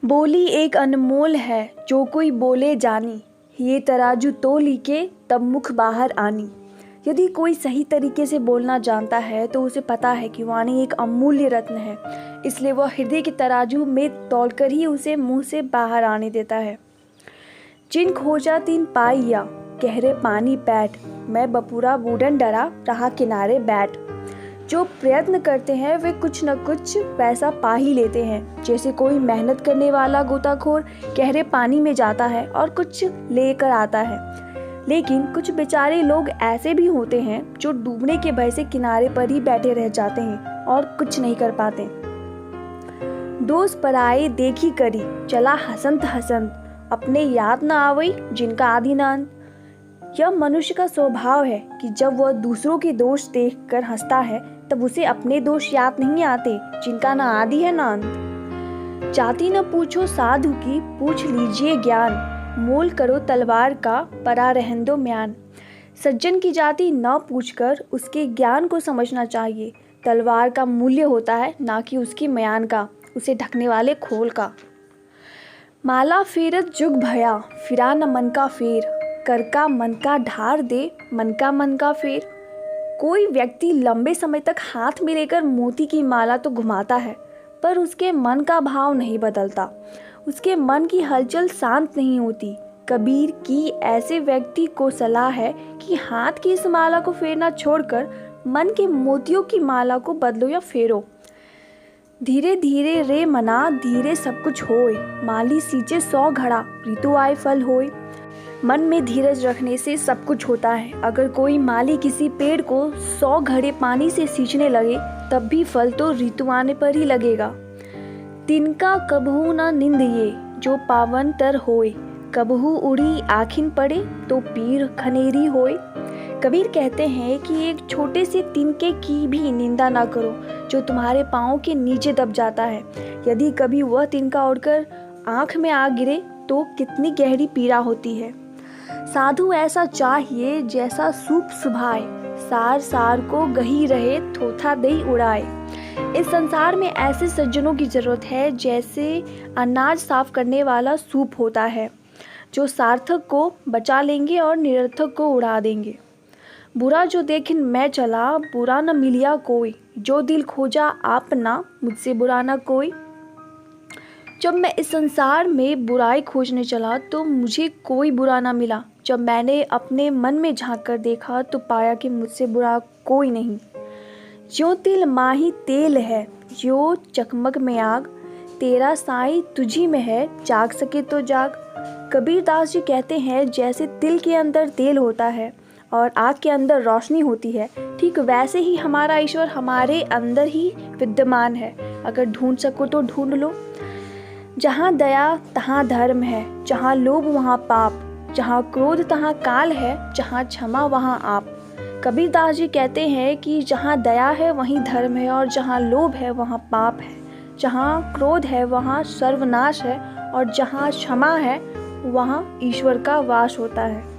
बोली एक अनमोल है जो कोई बोले जानी, ये तराजू तोली के तब मुख बाहर आनी। यदि कोई सही तरीके से बोलना जानता है तो उसे पता है कि वाणी एक अमूल्य रत्न है, इसलिए वह हृदय के तराजू में तौलकर ही उसे मुंह से बाहर आने देता है। जिन खोजा तीन पाइया गहरे पानी पैठ, मैं बपूरा बूढ़न डरा रहा किनारे बैठ। जो प्रयत्न करते हैं वे कुछ न कुछ पैसा पा ही लेते हैं। जैसे कोई मेहनत करने वाला गोताखोर गहरे पानी में जाता है और कुछ लेकर आता है, लेकिन कुछ बेचारे लोग ऐसे भी होते हैं जो डूबने के भय से किनारे पर ही बैठे रह जाते हैं और कुछ नहीं कर पाते। दोस्त पराए देखी करी चला हसंत हसंत, अपने याद न आवई जिनका आदि न अंत। यह मनुष्य का स्वभाव है कि जब वह दूसरों के दोष देखकर हंसता है तब उसे अपने दोष याद नहीं आते जिनका न आदि है न अंत। जाति न पूछो साधु की पूछ लीजिए ज्ञान, मोल करो तलवार का परा रहन दो म्यान। सज्जन की जाति न पूछकर उसके ज्ञान को समझना चाहिए। तलवार का मूल्य होता है ना कि उसकी म्यान का, उसे ढकने वाले खोल का। माला फेरत जुग भया फिरा न मन का फेर, कर का मन का ढार दे मन का फेर। कोई व्यक्ति लंबे समय तक हाथ में लेकर मोती की माला तो घुमाता है, पर उसके मन का भाव नहीं बदलता, उसके मन की हलचल शांत नहीं होती। कबीर की ऐसे व्यक्ति को सलाह है कि हाथ की इस माला को फेरना छोड़कर मन के मोतियों की माला को बदलो या फेरो। धीरे धीरे रे मना धीरे सब कुछ होए, माली सींचे 100 घड़ा ऋतु आए फल होए। मन में धीरज रखने से सब कुछ होता है। अगर कोई माली किसी पेड़ को 100 घड़े पानी से सींचने लगे तब भी फल तो ऋतु आने पर ही लगेगा। तिनका कबहू न निंद ये जो पावन तर होए, कबहू उड़ी आखिन पड़े तो पीर खनेरी होए। कबीर कहते हैं कि एक छोटे से तिनके की भी निंदा ना करो जो तुम्हारे पाँव के नीचे दब जाता है। यदि कभी वह तिनका उड़कर आँख में आ गिरे तो कितनी गहरी पीड़ा होती है। साधु ऐसा चाहिए जैसा सूप सुभाए, सार सार को गही रहे थोथा दही उड़ाए। इस संसार में ऐसे सज्जनों की जरूरत है जैसे अनाज साफ करने वाला सूप होता है, जो सार्थक को बचा लेंगे और निरर्थक को उड़ा देंगे। बुरा जो देखिन मैं चला बुरा न मिलिया कोई, जो दिल खोजा आपना मुझसे बुरा न कोई। जब मैं इस संसार में बुराई खोजने चला तो मुझे कोई बुरा ना मिला। जब मैंने अपने मन में झांक कर देखा तो पाया कि मुझसे बुरा कोई नहीं। जो तिल माही तेल है, जो चकमक में आग, तेरा साई तुझी में है, जाग सके तो जाग। कबीरदास जी कहते हैं जैसे तिल के अंदर तेल होता है और आग के अंदर रोशनी होती है, ठीक वैसे ही हमारा ईश्वर हमारे अंदर ही विद्यमान है। अगर ढूंढ सको तो ढूंढ लो। जहाँ दया तहाँ धर्म है, जहाँ लोभ वहाँ पाप, जहाँ क्रोध तहाँ काल है, जहाँ क्षमा वहाँ आप। कबीरदास जी कहते हैं कि जहाँ दया है वहीं धर्म है और जहाँ लोभ है वहाँ पाप है, जहाँ क्रोध है वहाँ सर्वनाश है और जहाँ क्षमा है वहाँ ईश्वर का वास होता है।